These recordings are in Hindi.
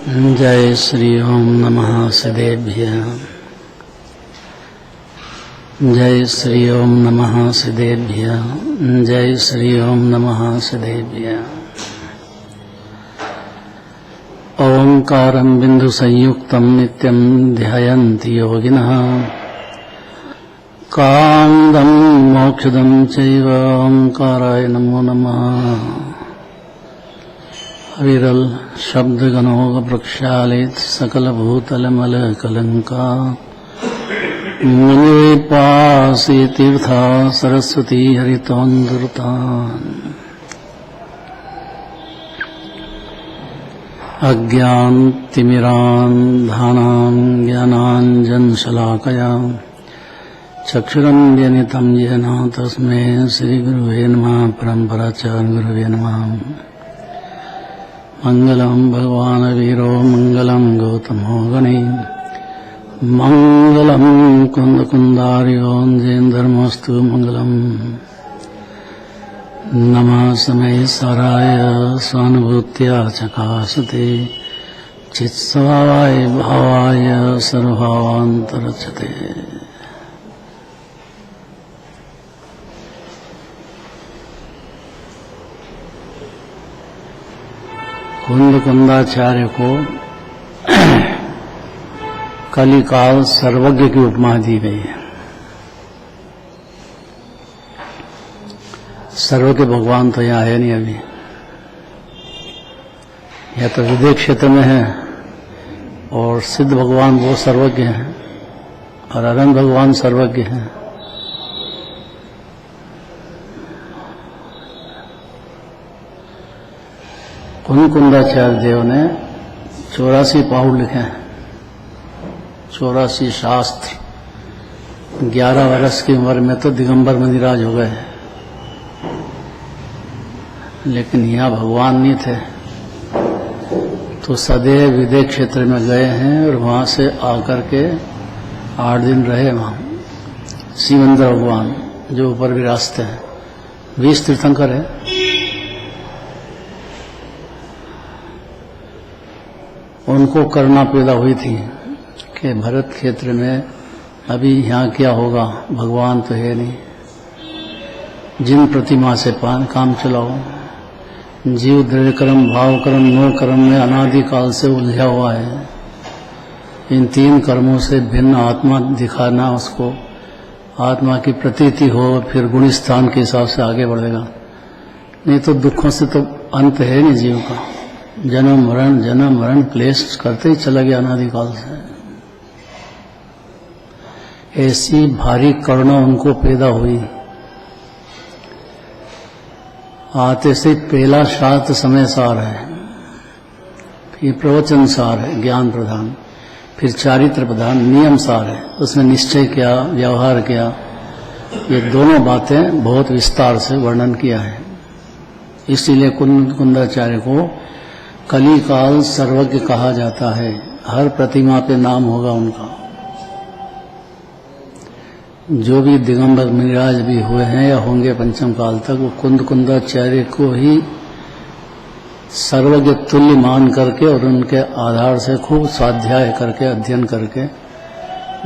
जय श्री ओम नमः सिद्धेभ्यः। जय श्री ओम नमः सिद्धेभ्यः। जय श्री ओम नमः सिद्धेभ्यः। ओंकारं बिंदु संयुक्तं नित्यं ध्यायन्ति योगिनः कामदं मोक्षदं चैव ओंकाराय नमो नमः। विरल शब्द गणोग प्रक्षालित सकल भूतल मल कलंका मुनि पासी तीर्था सरस्वती हरितोन्दुरतान अज्ञान तिमिरान धानां ज्ञानांजन शलाकया चक्षुरन्यनितं येन तस्मै श्री गुरुवे नमः। परम्पराचार्य गुरुवे नमः। मंगलम भगवान वीरो मंगलम गौतमो गणे मंगलम कुंद कुंदार्यो जैन-धर्मस्तु मंगलम। नमः समय साराय स्वानुभूत्या चकाशते चित्स्वभावाय भावाय सर्वभावान्तरचते। कुंद कुंदाचार्य को कलिकाल सर्वज्ञ की उपमा दी गई है। सर्वज्ञ भगवान तो यहाँ है नहीं अभी, यह तो विदेह क्षेत्र में है और सिद्ध भगवान वो सर्वज्ञ हैं और अनंत भगवान सर्वज्ञ हैं। कुंद कुंदाचार्य देव ने 84 पाहुड़ लिखे हैं, 84 शास्त्र। 11 वर्ष की उम्र में तो दिगंबर मुनिराज हो गए, लेकिन यहाँ भगवान नहीं थे तो सदैव विदेह क्षेत्र में गए हैं और वहाँ से आकर के 8 दिन रहे। वहाँ शिवेंद्र भगवान जो ऊपर विराजते हैं, 20 तीर्थंकर है। उनको करुणा पैदा हुई थी कि भरत क्षेत्र में अभी यहाँ क्या होगा, भगवान तो है नहीं, जिन प्रतिमा से काम चलाओ। जीव दृढ़ कर्म भाव कर्म नो कर्म में अनादिकाल से उलझा हुआ है। इन 3 कर्मों से भिन्न आत्मा दिखाना, उसको आत्मा की प्रतीति हो, फिर गुण स्थान के हिसाब से आगे बढ़ेगा। नहीं तो दुखों से तो अंत है नहीं जीव का। जन्म मरण क्लेश करते ही चला गया अनादिकाल से। ऐसी भारी करुणा उनको पैदा हुई। आते से पहला शास्त्र समय सार है, फिर प्रवचन सार है ज्ञान प्रधान, फिर चारित्र प्रधान नियम सार है। उसमें निश्चय क्या, व्यवहार क्या, ये दोनों बातें बहुत विस्तार से वर्णन किया है। इसीलिए कुंदाचार्य को कलिकाल सर्वज्ञ कहा जाता है। हर प्रतिमा पे नाम होगा उनका। जो भी दिगंबर मुनिराज भी हुए हैं या होंगे पंचम काल तक, वो कुंद कुंदाचार्य को ही सर्वज्ञ तुल्य मान करके और उनके आधार से खूब स्वाध्याय करके अध्ययन करके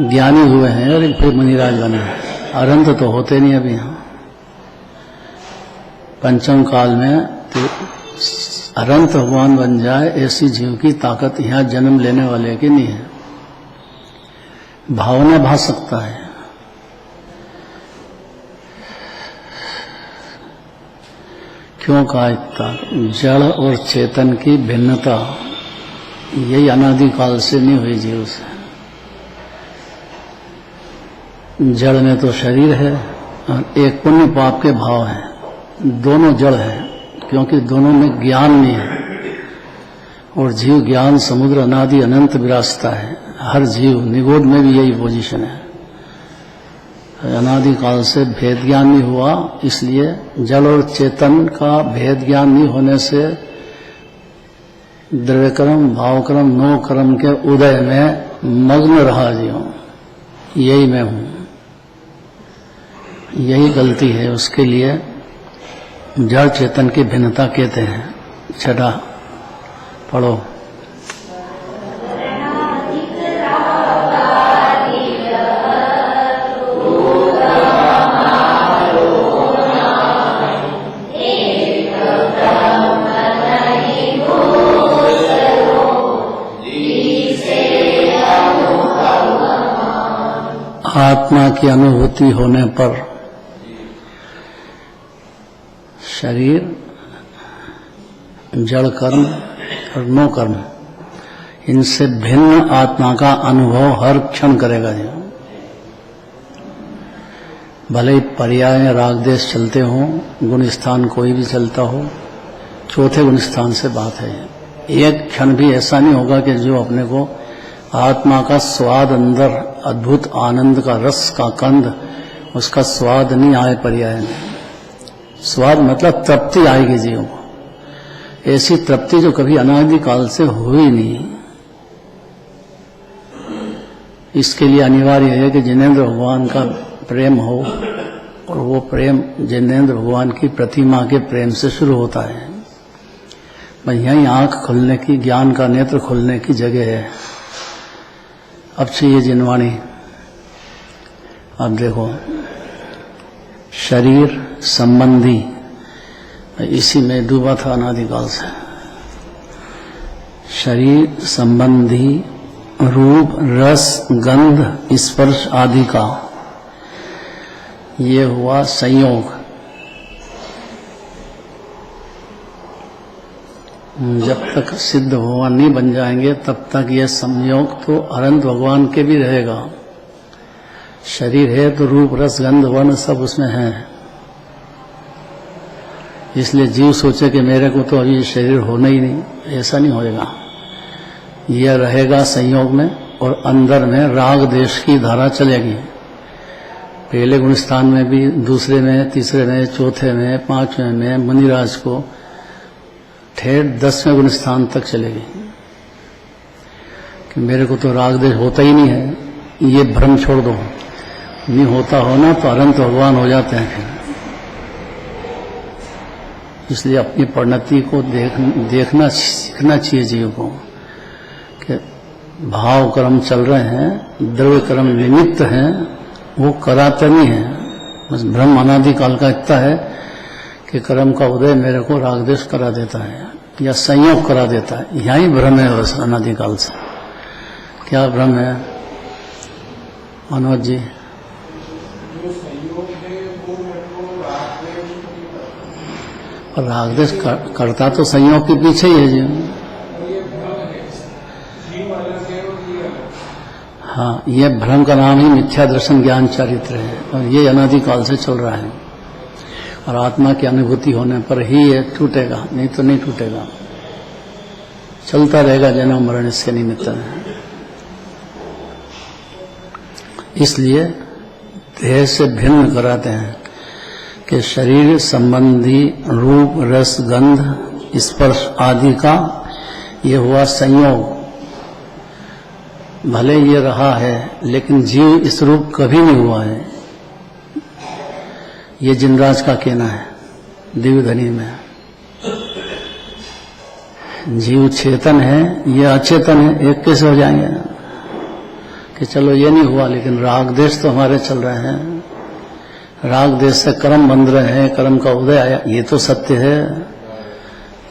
ज्ञानी हुए हैं और फिर मुनिराज बने हैं। अनंत तो होते नहीं अभी यहाँ पंचम काल में। तो अनंत भगवान बन जाए ऐसी जीव की ताकत यहाँ जन्म लेने वाले की नहीं है। भावना भा सकता है, क्यों कहा इतना? जड़ और चेतन की भिन्नता यही अनादिकाल से नहीं हुई जीव से। जड़ में तो शरीर है और एक पुण्य पाप के भाव है, दोनों जड़ है क्योंकि दोनों में ज्ञान नहीं है। और जीव ज्ञान समुद्र अनादि अनंत विरासता है। हर जीव निगोद में भी यही पोजीशन है। अनादि काल से भेद ज्ञान नहीं हुआ, इसलिए जड़ और चेतन का भेद ज्ञान नहीं होने से द्रव्य कर्म भाव कर्म नो कर्म के उदय में मग्न रहा जीव। यही मैं हूँ, यही गलती है। उसके लिए जड़ चेतन की भिन्नता कहते हैं। छठा पढ़ो। आत्मा की अनुभूति होने पर शरीर, जड़ कर्म और नो कर्म, इनसे भिन्न आत्मा का अनुभव हर क्षण करेगा। जी भले ही पर्याय राग देश चलते हों, गुण स्थान कोई भी चलता हो, चौथे गुण स्थान से बात है। एक क्षण भी ऐसा नहीं होगा कि जो अपने को आत्मा का स्वाद, अंदर अद्भुत आनंद का रस का कंद, उसका स्वाद नहीं आए पर्याय में। स्वाद मतलब तृप्ति आएगी जीव को, ऐसी तृप्ति जो कभी अनादि काल से हुई नहीं। इसके लिए अनिवार्य है कि जिनेंद्र भगवान का प्रेम हो, और वो प्रेम जिनेंद्र भगवान की प्रतिमा के प्रेम से शुरू होता है। यही आंख खुलने की, ज्ञान का नेत्र खुलने की जगह है। अब चाहिए जिनवाणी। अब देखो, शरीर संबंधी, इसी में डूबा था अनादिकाल से। शरीर संबंधी रूप, रस, गंध, स्पर्श आदि का ये हुआ संयोग। जब तक सिद्ध भगवान नहीं बन जाएंगे तब तक ये संयोग तो अनंत भगवान के भी रहेगा। शरीर है तो रूप, रस, गंध, वर्ण सब उसमें है। इसलिए जीव सोचे कि मेरे को तो अभी शरीर होना ही नहीं, ऐसा नहीं होएगा। यह रहेगा संयोग में, और अंदर में राग देश की धारा चलेगी। पहले गुण स्थान में भी, दूसरे में, तीसरे में, चौथे में, पांचवें में, मुनिराज को ठेठ 10वें गुण स्थान तक चलेगी कि मेरे को तो राग देश होता ही नहीं है। ये भ्रम छोड़ दो, नहीं होता होना तो अनंत भगवान हो जाते हैं फिर। इसलिए अपनी परिणति को देखना सीखना चाहिए जीव को कि भाव कर्म चल रहे हैं, द्रव्य कर्म निमित्त हैं, वो कराते नहीं है। बस भ्रम अनादिकाल का इतना है कि कर्म का उदय मेरे को रागदेश करा देता है या संयोग करा देता है। यही भ्रम है बस अनादिकाल से। क्या भ्रम है मनोज जी? रागदेश करता तो संयोग के पीछे ही है जी। हाँ, ये भ्रम का नाम ही मिथ्या दर्शन ज्ञान चारित्र है, और ये अनादिकाल से चल रहा है। और आत्मा की अनुभूति होने पर ही ये टूटेगा, नहीं तो नहीं टूटेगा। चलता रहेगा जन्म मरण इसके निमित्त है। इसलिए देह से भिन्न कराते हैं कि शरीर संबंधी रूप, रस, गंध, स्पर्श आदि का ये हुआ संयोग। भले ये रहा है, लेकिन जीव इस रूप कभी नहीं हुआ है। ये जिनराज का कहना है दिव्यधनी में। जीव चेतन है, ये अचेतन है, एक कैसे हो जाएंगे? कि चलो ये नहीं हुआ, लेकिन राग देश तो हमारे चल रहे हैं। राग देश से कर्म बंध रहे हैं, कर्म का उदय आया। ये तो सत्य है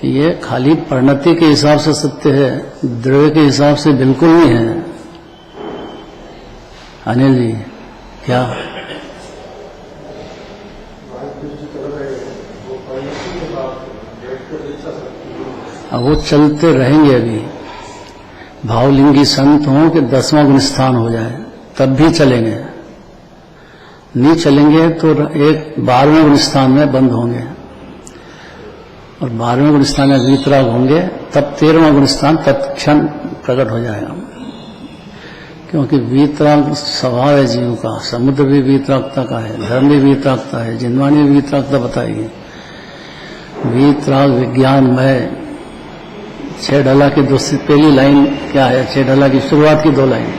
कि ये खाली परिणति के हिसाब से सत्य है, द्रव्य के हिसाब से बिल्कुल नहीं है। अनिल जी क्या? अब वो चलते रहेंगे। अभी भावलिंगी संत हों कि 10वां गुण स्थान हो जाए तब भी चलेंगे, नहीं चलेंगे तो एक 12वें गुण स्थान में बंद होंगे, और 12वें गुण स्थान में वीतराग होंगे, तब 13वां गुण स्थान तत्क्षण प्रकट हो जाएगा। क्योंकि वीतराग स्वभाव है जीव का। समुद्र भी वीतरागता का है, धर्म भी वीतरागता है, जिनवाणी भी वीतरागता बताएगी। वीतराग विज्ञानमय। 6 ढला की दूसरी पहली लाइन क्या है? 6 ढला की शुरुआत की 2 लाइन।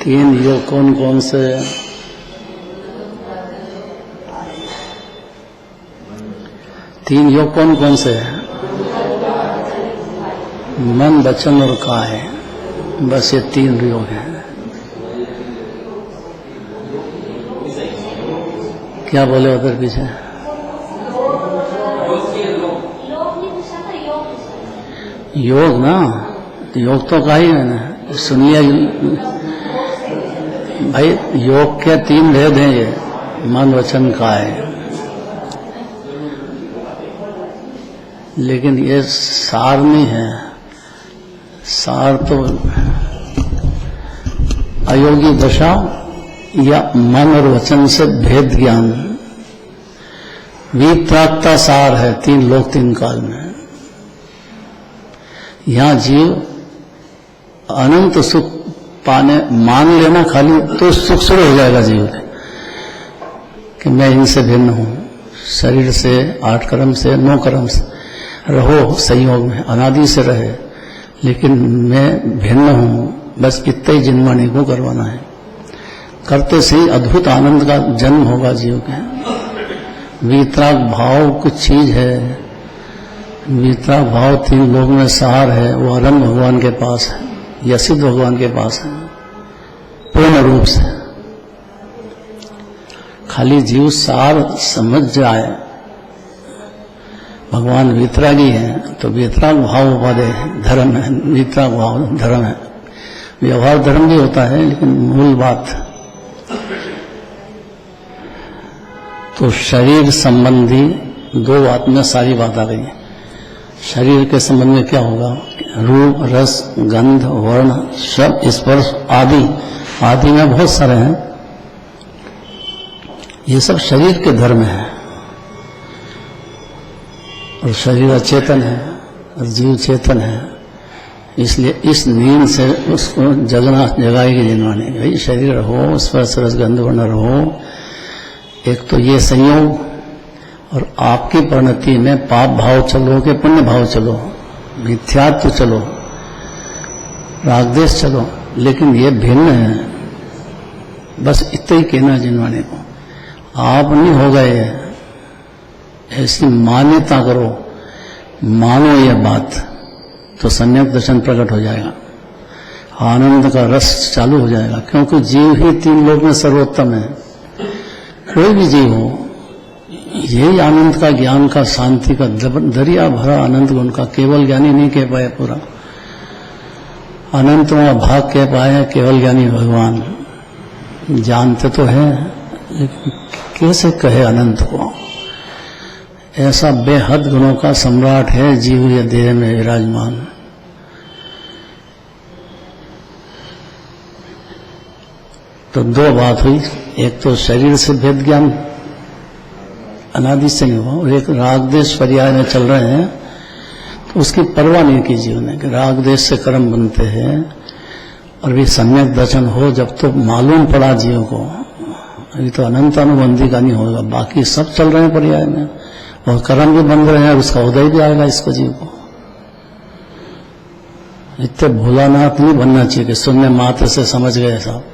तीन योग कौन कौन से? तीन योग कौन कौन से है? मन, वचन और काया। बस ये 3 योग हैं। क्या बोले उधर पीछे? योग ना, योग तो कहा ही मैंने, सुनिए भाई। योग के 3 भेद हैं ये, मन वचन काया। लेकिन ये सार नहीं है। सार तो अयोगी दशा या मन और वचन से भेद ज्ञान, विप्राक्ता सार है 3 लोक 3 काल में। यहां जीव अनंत सुख पाने मान लेना खाली तो सुख शुरू हो जाएगा जीव कि मैं इनसे भिन्न हूं। शरीर से, 8 कर्म से, 9 कर्म से रहो संयोग में, अनादि से रहे, लेकिन मैं भिन्न हूं। बस इतना ही जिनवाणी को करवाना है। करते से ही अद्भुत आनंद का जन्म होगा जीव के। वितराग भाव कुछ चीज है। वितराग भाव 3 लोक में सार है। वो अरम भगवान के पास है या सिद्ध भगवान के पास है पूर्ण रूप से। खाली जीव सार समझ जाए भगवान वितरागी है तो वितराग भाव उपाधि धर्म है। वितराग भाव धर्म है। व्यवहार धर्म भी होता है, लेकिन मूल बात तो शरीर संबंधी 2 बात में सारी बात आ गई। शरीर के संबंध में क्या होगा? रूप, रस, गंध, वर्ण, शब्द, स्पर्श आदि। आदि में बहुत सारे हैं। ये सब शरीर के धर्म है। और शरीर अचेतन है और जीव चेतन है। इसलिए इस नींद से उसको जगाएगी जिनवानी। भाई शरीर रहो, स्पर्श रस गंध वर्ण रहो। एक तो ये संयोग, और आपकी परिणति में पाप भाव चलो कि पुण्य भाव चलो, मिथ्यात्व चलो, रागदेश चलो, लेकिन ये भिन्न है। बस इतना ही कहना जिनवाने को। आप नहीं हो गए, ऐसी मान्यता करो, मानो ये बात, तो सम्यक दर्शन प्रकट हो जाएगा। आनंद का रस चालू हो जाएगा। क्योंकि जीव ही 3 लोक में सर्वोत्तम है। कोई भी जीव हो, यही आनंद का, ज्ञान का, शांति का दरिया भरा आनंद उनका। केवल ज्ञानी नहीं कह पाए पूरा, अनंत में भाग कह पाए केवल ज्ञानी भगवान। जानते तो है, लेकिन कैसे कहे अनंत को? ऐसा बेहद गुणों का सम्राट है जीव ये देह में विराजमान। तो 2 बात हुई। एक तो शरीर से भेद ज्ञान अनादि से नहीं हुआ, और एक राग देश पर्याय में चल रहे हैं तो उसकी परवाह नहीं की जीव ने कि राग देश से कर्म बनते हैं। और भी सम्यक दर्शन हो जब तो मालूम पड़ा जीव को। अभी तो अनंत अनुबंधी का नहीं होगा, बाकी सब चल रहे हैं पर्याय में, और कर्म भी बन रहे हैं, उसका उदय भी आएगा इसको जीव को। इतने भोलानाथ नहीं बनना चाहिए कि सुनने मात्र से समझ गए साहब।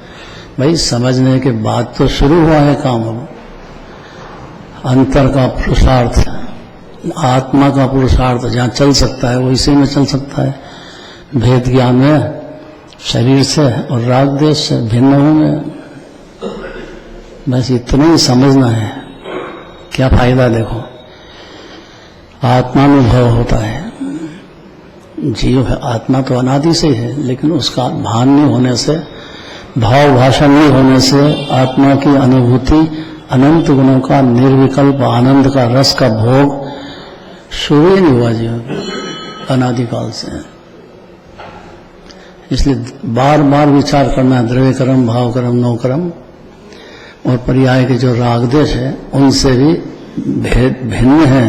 भाई समझने के बाद तो शुरू हुआ है काम। अब अंतर का पुरुषार्थ, आत्मा का पुरुषार्थ जहाँ चल सकता है वो इसी में चल सकता है। भेद ज्ञान में शरीर से और राग देश से भिन्न होंगे। बस इतना ही समझना है। क्या फायदा? देखो, आत्मानुभव होता है। जीव है, आत्मा तो अनादि से है, लेकिन उसका भान नहीं होने से, भाव भाषा नहीं होने से आत्मा की अनुभूति अनंत गुणों का निर्विकल्प आनंद का रस का भोग शुरू ही नहीं हुआ जीव अनादिकाल से। इसलिए बार बार विचार करना है। द्रव्य कर्म, भाव कर्म, 9 कर्म और पर्याय के जो रागदेश है उनसे भी भिन्न है।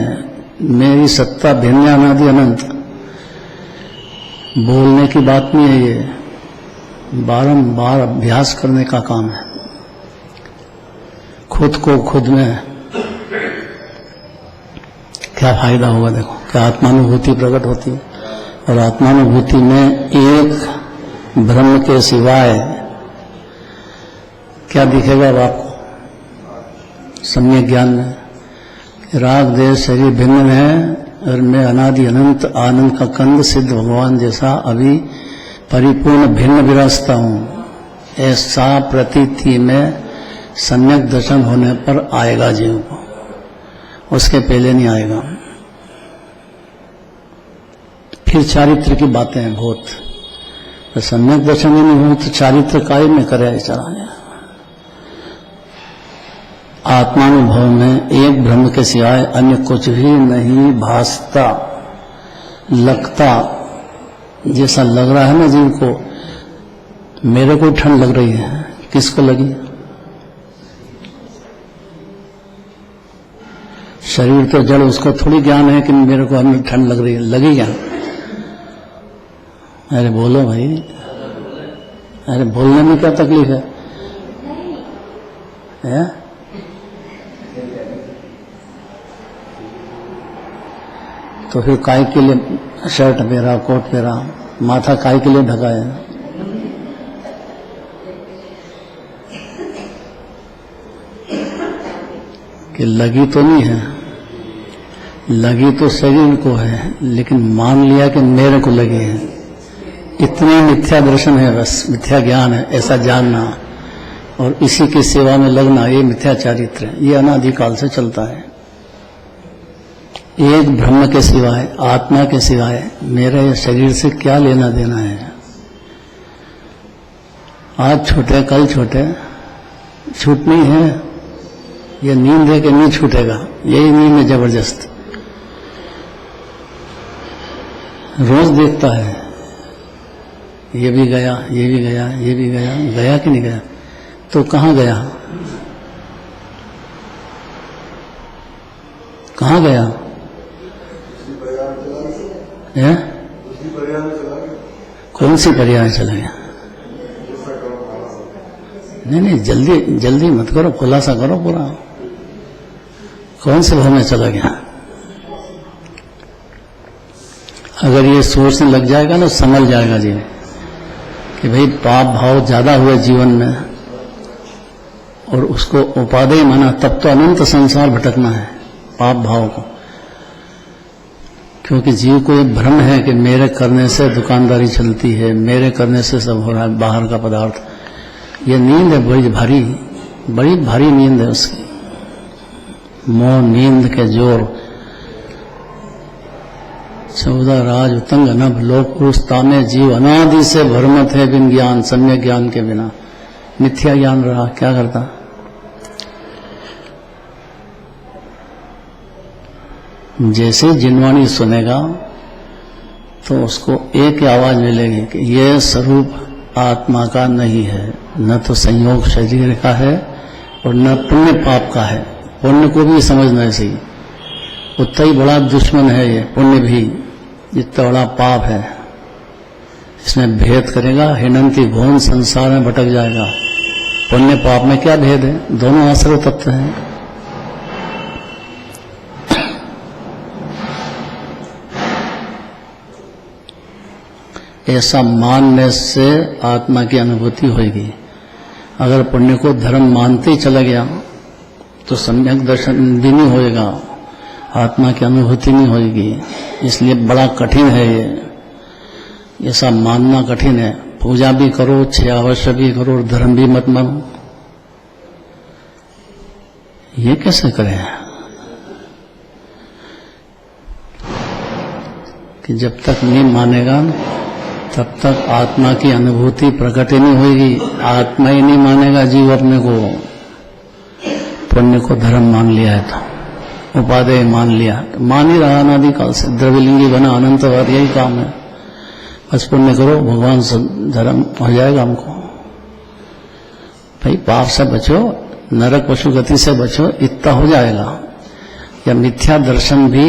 मेरी सत्ता भिन्न अनादि अनंत। बोलने की बात नहीं है, ये बारंबार अभ्यास करने का काम है। खुद को खुद में क्या फायदा होगा? देखो, क्या आत्मानुभूति प्रकट होती है। और आत्मानुभूति में एक ब्रह्म के सिवाय क्या दिखेगा अब आपको? सम्यक ज्ञान में राग देश शरीर भिन्न है, और मैं अनादि अनंत आनंद का कंद सिद्ध भगवान जैसा अभी परिपूर्ण भिन्न विरासता हूं। ऐसा प्रतीति में सम्यक दर्शन होने पर आएगा जीव को, उसके पहले नहीं आएगा। फिर चारित्र की बातें हैं बहुत, तो सम्यक दर्शन ही नहीं हो तो चारित्र काय में करे चला। आत्मानुभव में एक ब्रह्म के सिवाय अन्य कुछ भी नहीं भासता, लगता। जैसा लग रहा है ना जीव को, मेरे को ठंड लग रही है, किसको लगी? शरीर तो जड़, उसको थोड़ी ज्ञान है कि मेरे को अंदर ठंड लग रही है, लगी क्या? अरे बोलो भाई, अरे बोलने में क्या तकलीफ है? तो फिर काय के लिए शर्ट पहरा, कोट पहरा, माथा काय के लिए ढका है? कि लगी तो नहीं है, लगी तो शरीर को है, लेकिन मान लिया कि मेरे को लगी है। इतना मिथ्या दर्शन है, बस मिथ्या ज्ञान है, ऐसा जानना और इसी की सेवा में लगना, ये मिथ्या चारित्र है। ये अनादिकाल से चलता है। एक ब्रह्म के सिवाय, आत्मा के सिवाय मेरे शरीर से क्या लेना देना है? आज छूटे कल छूटे, छूटनी है। ये नींद है कि नहीं छूटेगा, यही नींद है जबरदस्त। रोज देखता है, ये भी गया, ये भी गया, ये भी गया, गया कि नहीं गया? तो कहाँ गया? कहाँ गया? है? कौन सी पर्याय चला गया? नहीं, जल्दी जल्दी मत करो, खुलासा करो पूरा। कौन से भाव में चला गया? अगर ये सोचने लग जाएगा ना, समझ जाएगा जी कि भाई पाप भाव ज्यादा हुए जीवन में और उसको उपादेय माना, तब तो अनंत संसार भटकना है पाप भाव को। क्योंकि जीव को एक भ्रम है कि मेरे करने से दुकानदारी चलती है, मेरे करने से सब हो रहा है, बाहर का पदार्थ। ये नींद है बड़ी भारी नींद है उसकी। मोह नींद के जोर 14 राज उतंग नभ लोक पुरुष तामे जीव अनादि से भ्रमत है बिन ज्ञान, सम्यक ज्ञान के बिना। मिथ्या ज्ञान रहा क्या करता? जैसे जिनवाणी सुनेगा तो उसको एक आवाज मिलेगी कि यह स्वरूप आत्मा का नहीं है, न तो संयोग शरीर का है और न पुण्य पाप का है। पुण्य को भी समझना है सही, उतना ही बड़ा दुश्मन है ये पुण्य भी जितना बड़ा पाप है। इसमें भेद करेगा, हिनंती घोन संसार में भटक जाएगा। पुण्य पाप में क्या भेद है? दोनों आश्रय तत्व हैं। ऐसा मानने से आत्मा की अनुभूति होगी। अगर पुण्य को धर्म मानते ही चला गया तो सम्यक दर्शन भी नहीं होएगा, आत्मा की अनुभूति नहीं होगी। इसलिए बड़ा कठिन है ये, ऐसा मानना कठिन है। पूजा भी करो, 6 अवश्य भी करो और धर्म भी मत मानो, ये कैसे करें? कि जब तक नहीं मानेगा तब तक आत्मा की अनुभूति प्रकट ही नहीं होगी। आत्मा ही नहीं मानेगा जीव अपने को। पुण्य को धर्म मान लिया है तो उपादेय मान लिया, तो मान ही रहा अनादिकाल से। द्रव्यलिंगी बना अनंतवाद, यही काम है। बस पुण्य करो, भगवान से धर्म हो जाएगा हमको। भाई पाप से बचो, नरक पशु गति से बचो, इतना हो जाएगा। या मिथ्या दर्शन भी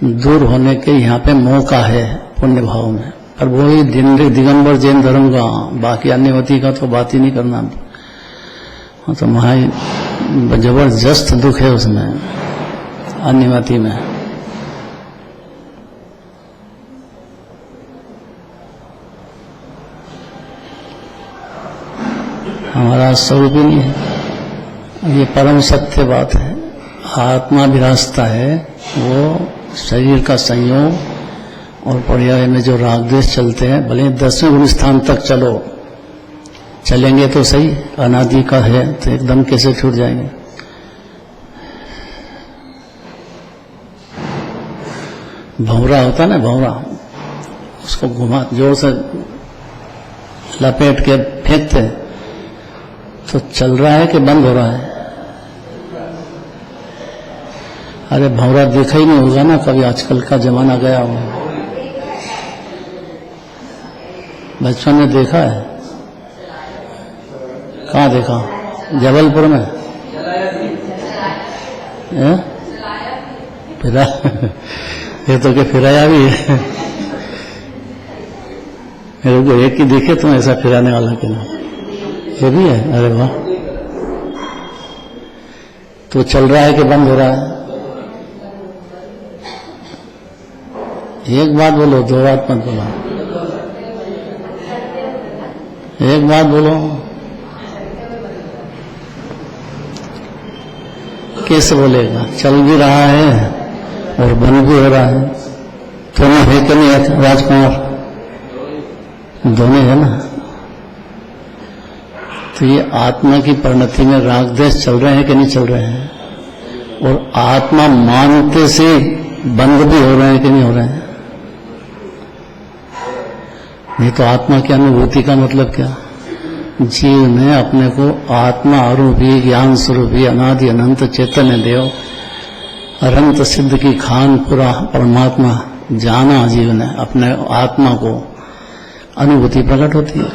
दूर होने के यहाँ पे मौका है पुण्य भाव में। पर वही दिगंबर जैन धर्म का, बाकी अन्यवती का तो बात ही नहीं करना। तो वहाँ जबरदस्त दुख है उसमें, अन्यवती में। हमारा स्वरूप ही नहीं है। ये परम सत्य बात है। आत्मा भी रास्ता है, वो शरीर का संयोग और पर्याय में जो राग द्वेष चलते हैं, भले 10वें गुण स्थान तक चलो, चलेंगे तो सही, अनादि का है तो एकदम कैसे छूट जाएंगे। भंवरा होता ना, भंवरा, उसको घुमा जोर से लपेट के फेंकते तो चल रहा है कि बंद हो रहा है। अरे भंवरा देखा ही नहीं होगा ना कभी, आजकल का जमाना गया हो। बचपन में देखा है? कहाँ देखा? जबलपुर में फिरा ये तो क्या फिराया भी है। मेरे को एक ही देखे तुम ऐसा फिराने वाला के ना, ये भी है। अरे वाह, तो चल रहा है कि बंद हो रहा है? एक बात बोलो, दो बात मत बोलो, एक बात बोलो। कैसे बोलेगा? चल भी रहा है और बंद भी हो रहा है। दोनों है कि नहीं है राजकुमार? दोनों है ना। तो ये आत्मा की परिणति में राग द्वेष चल रहे हैं कि नहीं चल रहे हैं? और आत्मा मानते से बंद भी हो रहे हैं कि नहीं हो रहे हैं? नहीं तो आत्मा की अनुभूति का मतलब क्या? जीव ने अपने को आत्मा आरूपी ज्ञान स्वरूपी अनादि अनंत चैतन्य देव अनंत सिद्ध की खान पूरा परमात्मा जाना। जीव ने अपने आत्मा को, अनुभूति प्रकट होती है।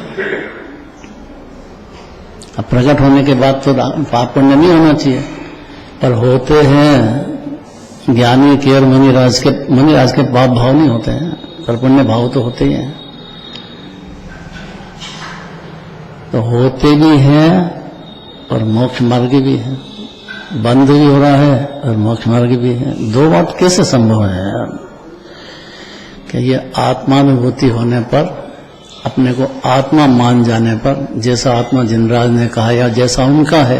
अब प्रकट होने के बाद तो पाप पुण्य नहीं होना चाहिए, पर होते हैं ज्ञानी के और मुनिराज के पाप भाव नहीं होते हैं, पर पुण्य भाव तो होते ही हैं। तो होते भी हैं और मोक्ष मार्ग भी है, बंद भी हो रहा है और मोक्ष मार्ग भी है। दो बात कैसे संभव है यार? कि ये आत्मानुभूति होने पर, अपने को आत्मा मान जाने पर, जैसा आत्मा जिनराज ने कहा या जैसा उनका है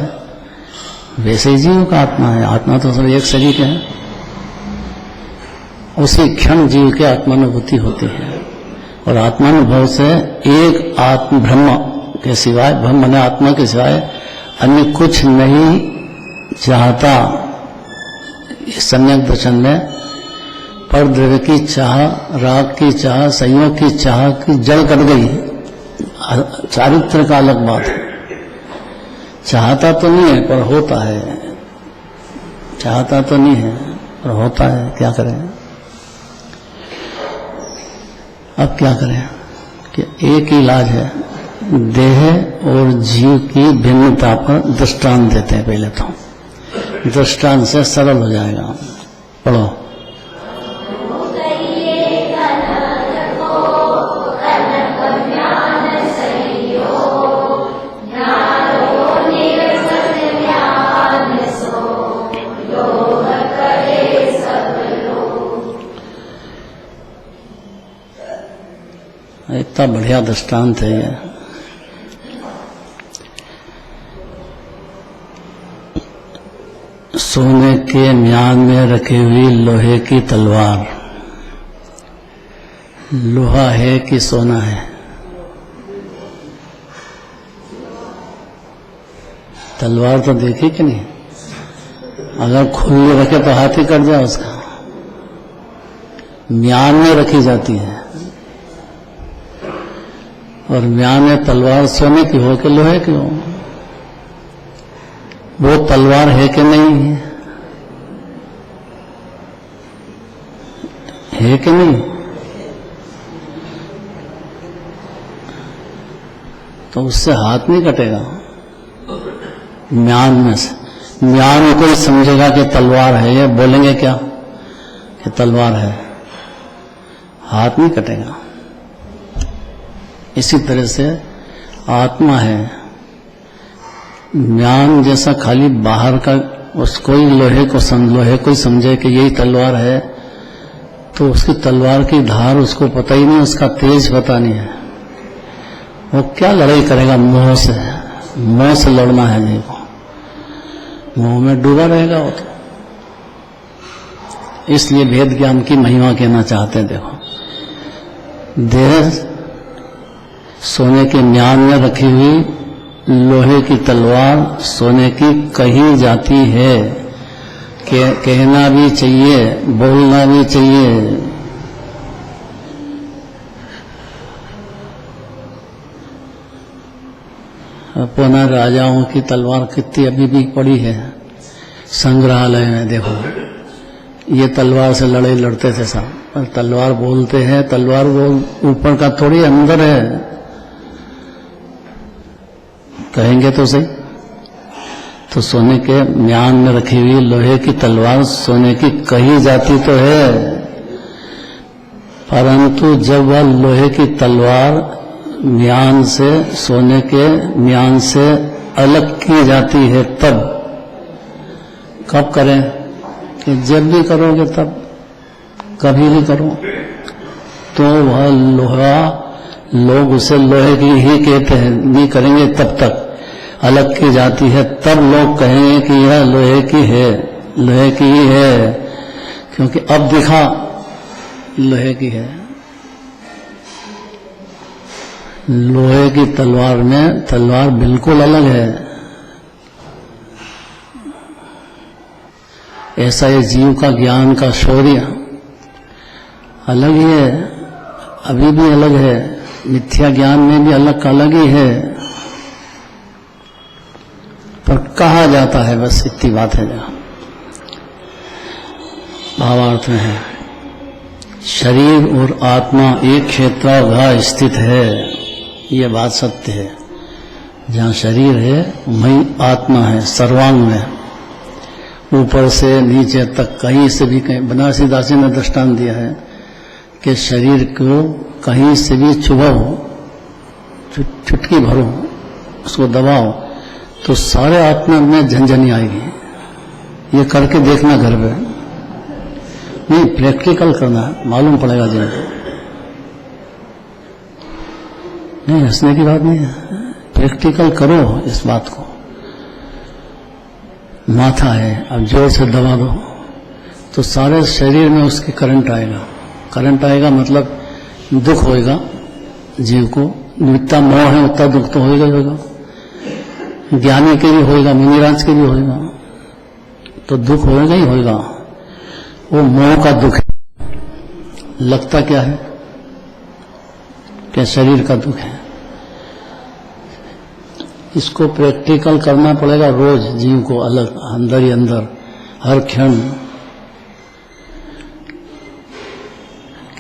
वैसे ही जीव का आत्मा है। आत्मा तो सब एक शरीर है। उसी क्षण जीव के आत्मानुभूति होती है और आत्मानुभव से एक आत्म ब्रह्म के सिवाय, ब्रह्म ने आत्मा के सिवाय अन्य कुछ नहीं चाहता। इस सम्यक दर्शन में पर द्रव्य की चाह, राग की चाह, संयोग की चाह की जड़ कट गई। चारित्र का अलग बात है। चाहता तो नहीं है पर होता है, चाहता तो नहीं है पर होता है। क्या करें? अब क्या करें कि एक ही इलाज है, देह और जीव की भिन्नता पर दृष्टांत देते हैं। पहले तो दृष्टांत से सरल हो जाएगा। पढ़ो। इतना बढ़िया दृष्टांत है ये। सोने के म्यान में रखी हुई लोहे की तलवार, लोहा है कि सोना है? तलवार तो देखी कि नहीं? अगर खुली रखे तो हाथ ही कट जाए उसका। म्यान में रखी जाती है और म्यान में तलवार सोने की हो कि लोहे की हो, वो तलवार है कि नहीं है कि नहीं? तो उससे हाथ नहीं कटेगा म्यान में से। म्यान कोई समझेगा कि तलवार है, ये बोलेंगे क्या कि तलवार है, हाथ नहीं कटेगा। इसी तरह से आत्मा है, म्यान जैसा खाली बाहर का, उसको ही लोहे को समझे कि यही तलवार है, तो उसकी तलवार की धार उसको पता ही नहीं, उसका तेज पता नहीं है। वो क्या लड़ाई करेगा? मोह से, मोह से लड़ना है नहीं को, मोह में डूबा रहेगा वो तो। इसलिए भेद ज्ञान की महिमा कहना चाहते हैं। देखो, देह सोने के म्यान में रखी हुई लोहे की तलवार सोने की कही जाती है। कहना भी चाहिए, बोलना भी चाहिए। अपना राजाओं की तलवार कितनी अभी भी पड़ी है संग्रहालय में। देखो, ये तलवार से लड़ाई लड़ते थे सब, पर तलवार बोलते हैं, तलवार वो ऊपर का थोड़ी अंदर है, कहेंगे तो सही। तो सोने के म्यान में रखी हुई लोहे की तलवार सोने की कही जाती तो है, परंतु जब वह लोहे की तलवार म्यान से, सोने के म्यान से अलग की जाती है, तब कब करें? कि जब भी करोगे तब, कभी भी करो तो वह लोहा, लोग उसे लोहे की ही कहते हैं, नहीं करेंगे तब तक अलग की जाती है, तब लोग कहेंगे कि यह लोहे की है, लोहे की ही है, क्योंकि अब दिखा लोहे की है। लोहे की तलवार में तलवार बिल्कुल अलग है। ऐसा ये जीव का ज्ञान का शौर्य अलग ही है, अभी भी अलग है, मिथ्या ज्ञान में भी अलग ही है, पर कहा जाता है, बस इतनी बात है। जहाँ भावार्थ में है, शरीर और आत्मा एक क्षेत्रार्ध स्थित है, ये बात सत्य है। जहाँ शरीर है वहीं आत्मा है, सर्वांग में, ऊपर से नीचे तक, कहीं से भी कहीं। बनारसी दासी ने दृष्टांत दिया है कि शरीर को कहीं से भी चुभाओ, चुटकी भरो, उसको दबाओ, तो सारे आत्मा में झंझनी आएगी। ये करके देखना घर पे, नहीं प्रैक्टिकल करना, मालूम पड़ेगा जिनको। नहीं, हंसने की बात नहीं है, प्रैक्टिकल करो इस बात को। माथा है, अब जोर से दबा दो तो सारे शरीर में उसकी करंट आएगा। करंट आएगा मतलब दुख होएगा जीव को, जितना मोह है उतना दुख तो होएगा ही होगा। ज्ञानी के भी होएगा, मुनिराज के भी होएगा, तो दुख होएगा ही होएगा। वो मोह का दुख है। लगता क्या है? क्या शरीर का दुख है। इसको प्रैक्टिकल करना पड़ेगा रोज जीव को, अलग, अंदर ही अंदर, हर क्षण।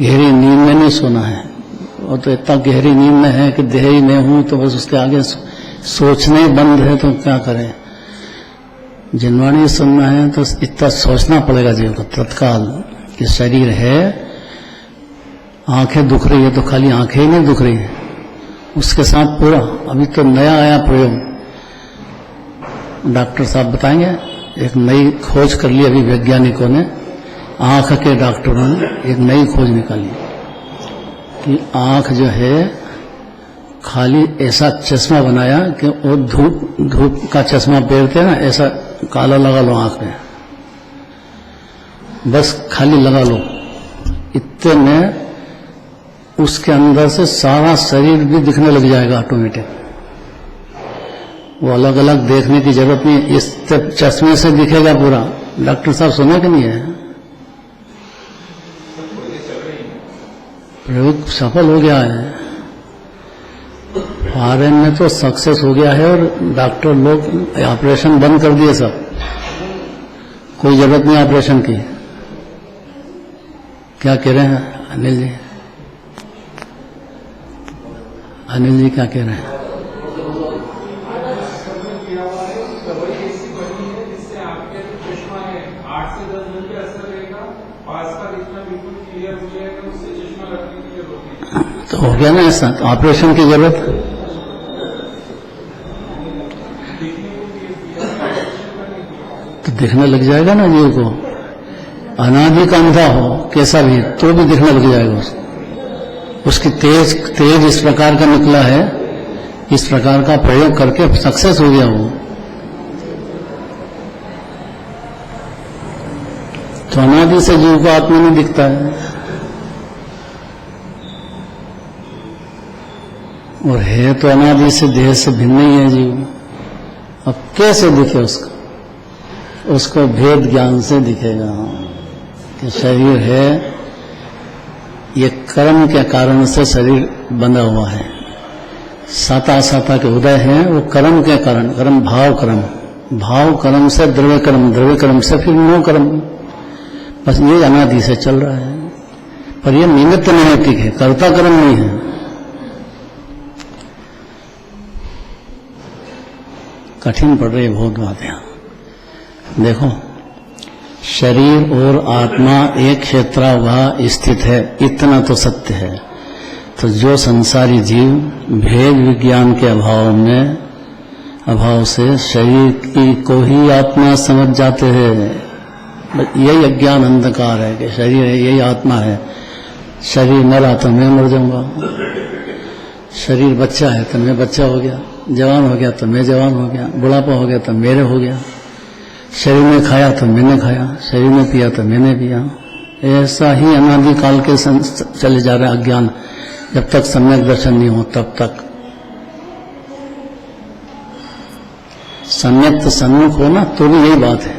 गहरी नींद में नहीं सोना है, और तो इतना गहरी नींद में है कि देह ही में हूं, तो बस उसके आगे सोचने ही बंद है, तो क्या करें। जिनवाणी सुनना है तो इतना सोचना पड़ेगा जीव को तत्काल कि शरीर है, आंखें दुख रही है तो खाली आंखें ही नहीं दुख रही है, उसके साथ पूरा। अभी तो नया आया प्रयोग, डॉक्टर साहब बताएंगे, एक नई खोज कर ली अभी वैज्ञानिकों ने, आंख के डॉक्टरों ने एक नई खोज निकाली कि आंख जो है खाली ऐसा चश्मा बनाया कि वो धूप का चश्मा पहनते हैं ना, ऐसा काला लगा लो आंख में, बस खाली लगा लो, इतने में उसके अंदर से सारा शरीर भी दिखने लग जाएगा ऑटोमेटिक। वो अलग अलग देखने की जरूरत नहीं, इस चश्मे से दिखेगा पूरा। डॉक्टर साहब सुना कि नहीं है? प्रयोग सफल हो गया है, फॉरेन में तो सक्सेस हो गया है, और डॉक्टर लोग ऑपरेशन बंद कर दिए सब, कोई जरूरत नहीं ऑपरेशन की। क्या कह रहे हैं अनिल जी? अनिल जी क्या कह रहे हैं? तो हो गया ना ऐसा, तो ऑपरेशन की जरूरत। तो दिखने लग जाएगा ना जीव को, अनादि का अंधा हो कैसा भी, तो भी दिखने लग जाएगा उसको। उसकी तेज इस प्रकार का निकला है, इस प्रकार का प्रयोग करके सक्सेस हो गया वो। तो अनादि से जीव को आत्मा में दिखता है। और है तो अनादि से, देह से भिन्न ही है जीव। अब कैसे दिखे उसको? उसको भेद ज्ञान से दिखेगा कि शरीर है, ये कर्म के कारण से शरीर बंधा हुआ है। साता साता के उदय है वो कर्म के कारण, कर्म भाव कर्म, भाव कर्म से द्रव्य कर्म, द्रव्य कर्म से फिर नो कर्म, बस ये अनादि से चल रहा है। पर ये निमित्त नैमित्तिक है, कर्ता कर्म नहीं है। कठिन पड़ रही है बहुत बात यहाँ। देखो, शरीर और आत्मा एक क्षेत्रावगाह स्थित है, इतना तो सत्य है। तो जो संसारी जीव भेद विज्ञान के अभाव से शरीर की को ही आत्मा समझ जाते हैं। यही अज्ञान अंधकार है कि शरीर है, यही आत्मा है। शरीर मरा तो मैं मर जाऊंगा, शरीर बच्चा है तो मैं बच्चा हो गया, जवान हो गया तो मैं जवान हो गया, बुढ़ापा हो गया तो मेरे हो गया, शरीर ने खाया तो मैंने खाया, शरीर ने पिया तो मैंने पिया। ऐसा ही अनादि काल के चले जा रहे अज्ञान, जब तक सम्यक दर्शन नहीं हो तब तक। सम्यक तो सन्मुख हो ना तो भी यही बात है,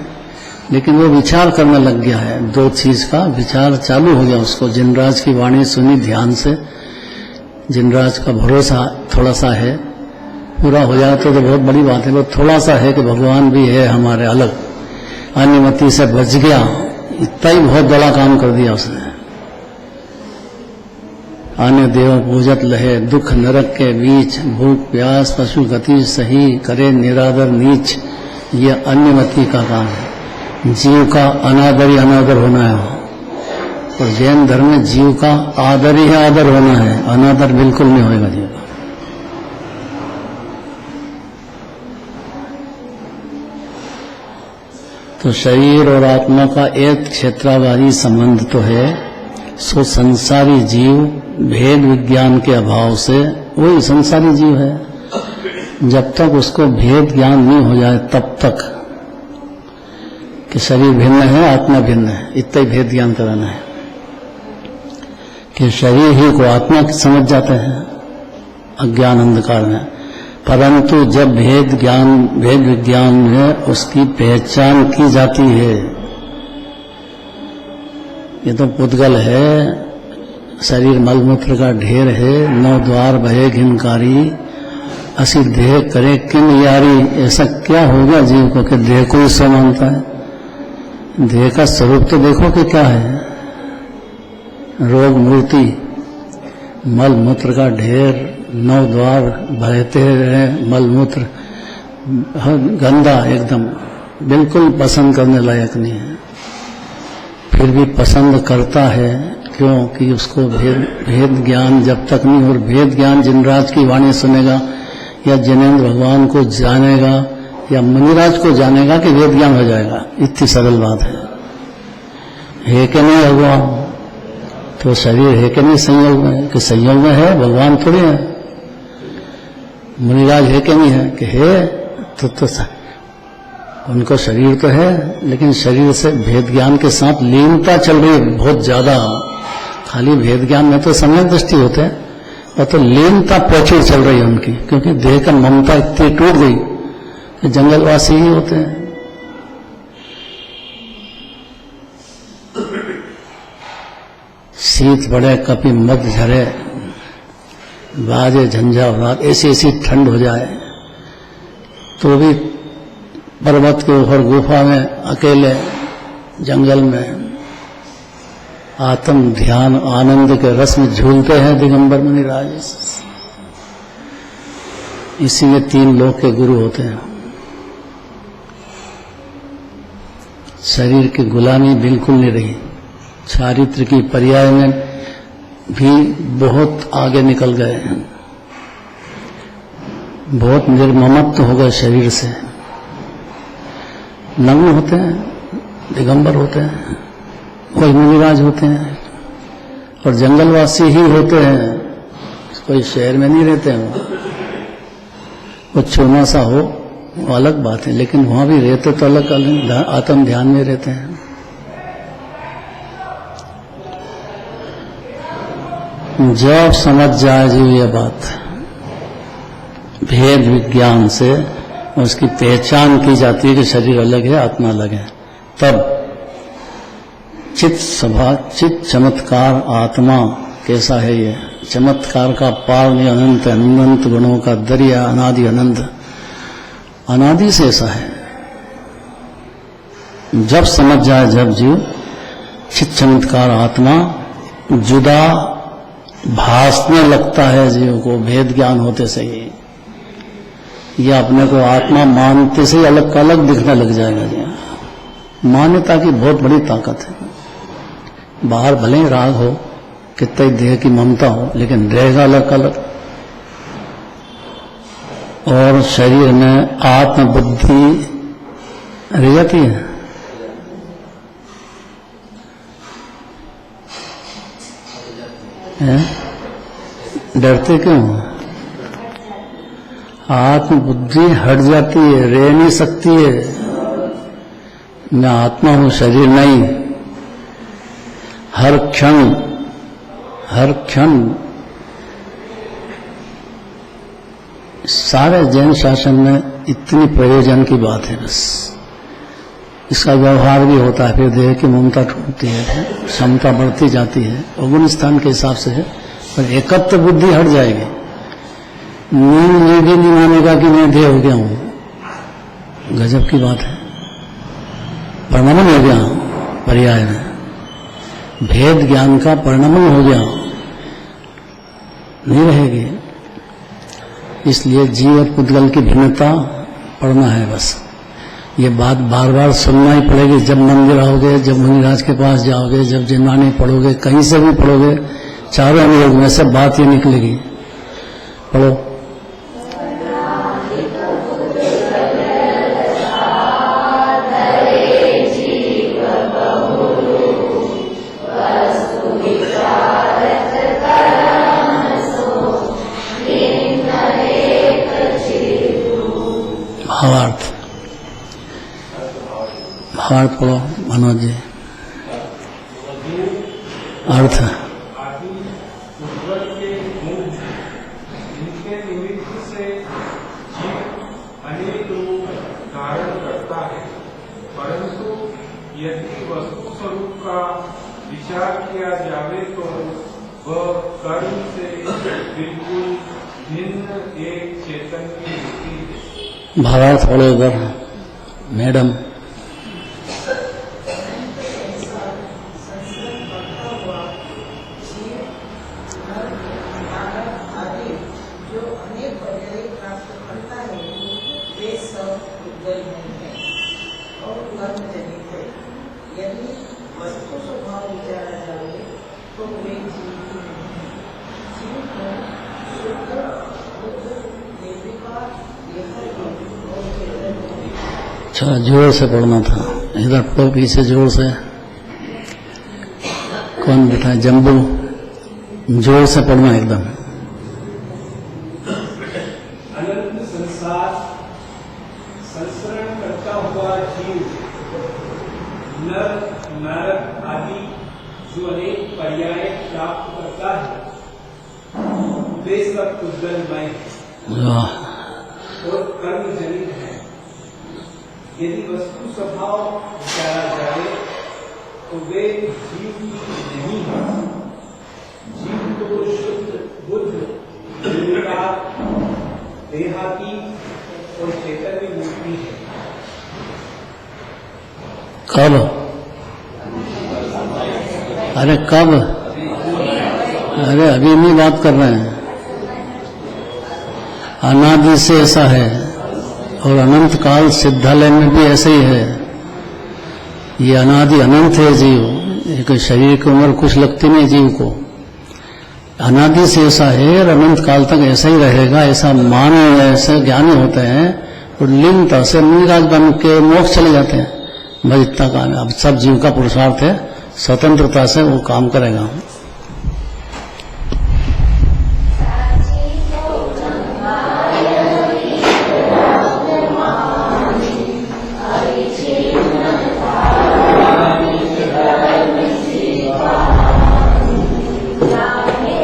लेकिन वो विचार करने लग गया है, दो चीज का विचार चालू हो गया उसको। जिनराज की वाणी सुनी ध्यान से, जिनराज का भरोसा थोड़ा सा है, पूरा हो जाए तो बहुत बड़ी बात है। वो थोड़ा सा है कि भगवान भी है हमारे अलग, अन्यमति से बच गया, इतना ही बहुत बड़ा काम कर दिया उसने। आने देव पूजत लहे, दुख नरक के बीच, भूख प्यास पशु गति सही, करे निरादर नीच, ये अन्यमति का काम है। जीव का अनादर ही अनादर होना है, और जैन धर्म में जीव का आदर ही आदर होना है, अनादर बिल्कुल नहीं होगा जीव का। तो शरीर और आत्मा का एक क्षेत्रावाही संबंध तो है, सो संसारी जीव भेद विज्ञान के अभाव से वही संसारी जीव है। जब तक उसको भेद ज्ञान नहीं हो जाए तब तक कि शरीर भिन्न है आत्मा भिन्न है, इतना ही भेद ज्ञान कराना है कि शरीर ही को आत्मा समझ जाते हैं अज्ञान अंधकार में। परंतु जब भेद विज्ञान में उसकी पहचान की जाती है, ये तो पुद्गल है, शरीर मलमूत्र का ढेर है, 9 द्वार भये घिनकारी, असी देह करे किन यारी। ऐसा क्या होगा जीव को कि देह को ही सो मानता है? देह का स्वरूप तो देखो कि क्या है, रोग मूर्ति, मल मूत्र का ढेर, 9 द्वार बहते रहे, मल मूत्र गंदा एकदम, बिल्कुल पसंद करने लायक नहीं है, फिर भी पसंद करता है। क्योंकि उसको भेद ज्ञान जब तक नहीं हो, और भेद ज्ञान जिनराज की वाणी सुनेगा या जिनेंद्र भगवान को जानेगा या मुनिराज को जानेगा कि वेद ज्ञान हो जाएगा। इतनी सरल बात है कि नहीं भगवान? तो शरीर है कि नहीं संयोग में? कि संयोग में है, भगवान थोड़ी है। मुनिराज है कि नहीं है? कि है। तो उनको शरीर तो है, लेकिन शरीर से भेद ज्ञान के साथ लीनता चल रही है बहुत ज्यादा। खाली भेद ज्ञान में तो समय दृष्टि होते हैं, और तो लीनता प्रचुर चल रही है उनकी, क्योंकि देह का ममता इतनी टूट गई कि जंगलवासी ही होते हैं। शीत पड़े कपि मद झरे, बाजे झंझावात, ऐसी ठंड हो जाए तो भी पर्वत के ऊपर गुफा में अकेले जंगल में आत्म ध्यान आनंद के रस में झूलते हैं दिगंबर मुनिराज। इसी में 3 लोक के गुरु होते हैं। शरीर की गुलामी बिल्कुल नहीं रही, चारित्र की पर्याय में भी बहुत आगे निकल गए हैं, बहुत निर्ममत्व हो गए शरीर से। नग्न होते हैं, दिगंबर होते हैं, कोई मुनिराज होते हैं, और जंगलवासी ही होते हैं, कोई शहर में नहीं रहते हैं। वो चूना सा हो वो अलग बात है, लेकिन वहां भी रहते तो अलग अलग आत्म ध्यान में रहते हैं। जब समझ जाए जी ये बात भेद विज्ञान से उसकी पहचान की जाती है कि शरीर अलग है, आत्मा अलग है, तब चित्त सभा, चित्त चमत्कार आत्मा कैसा है ये चमत्कार का पार नहीं, अनंत अनंत गुणों का दरिया, अनादि अनंत, अनादि से ऐसा है। जब समझ जाए, जब जीव चित्त चमत्कार आत्मा जुदा भासने लगता है जीव को, भेद ज्ञान होते से ही, यह अपने को आत्मा मानते से ही अलग का अलग दिखने लग जाएगा जी। मान्यता की बहुत बड़ी ताकत है। बाहर भले ही राग हो, कितना ही देह की ममता हो, लेकिन रहेगा अलग अलग। और शरीर में आत्मबुद्धि रह जाती है। डरते क्यों? आत्मबुद्धि हट जाती है, रह नहीं सकती है। मैं आत्मा हूं, शरीर नहीं। हर क्षण सारे जैन शासन में इतनी प्रयोजन की बात है। बस इसका व्यवहार भी होता है, फिर देह की ममता टूटती है, क्षमता बढ़ती जाती है, अवगुण स्थान के हिसाब से है। पर एकत्व बुद्धि हट जाएगी। नींद ये भी नहीं मानेगा कि मैं देह हो गया हूं। गजब की बात है। परिणमन हो गया पर्याय में, भेद ज्ञान का परिणमन हो गया, नहीं रहेगी। इसलिए जीव और पुद्गल की भिन्नता पढ़ना है। बस ये बात बार बार सुनना ही पड़ेगी। जब मंदिर आओगे, जब मुनिराज के पास जाओगे, जब जिन्नानी पढ़ोगे, कहीं से भी पढ़ोगे, चारों अनुयोग में से बात ये निकलेगी। पढ़ो। भावार्थ पढ़ो मनोज जी। अर्थ यदि वस्तु स्वरूप का विचार किया जावे तो वह कर्म से बिल्कुल भिन्न एक चेतन की स्थिति है। भावार्थ पढ़ो इधर मैडम। अच्छा, जोर से पढ़ना था। इधर पढ़ो पीछे जोर से। कौन बैठा है? जम्बू। जोर से पढ़ना एकदम। अनंत संसार संसरण करता हुआ जीव नर नारद आदि जो अनेक पर्याय प्राप्त करता है, वे सब पुद्गलमय और कर्म जनित है। यदि वस्तु स्वभाव विचारा जाए तो वे जीव की नहीं है। जीव तो शुद्ध बुद्ध, देहाती और चैतन्य मूर्ति है। कब? अरे कब? अरे अभी नहीं बात कर रहे हैं। अनादि से ऐसा है और अनंत काल सिद्धालय में भी ऐसे ही है। ये अनादि अनंत है जीव। एक शरीर की उम्र कुछ लगती नहीं जीव को। अनादि से ऐसा है और अनंत काल तक ऐसा ही रहेगा, ऐसा मान ऐसे ज्ञानी होते हैं और लीनता से मुनिराज बन के मोक्ष चले जाते हैं। बस इतना काम है। अब सब जीव का पुरुषार्थ है, स्वतंत्रता से वो काम करेगा।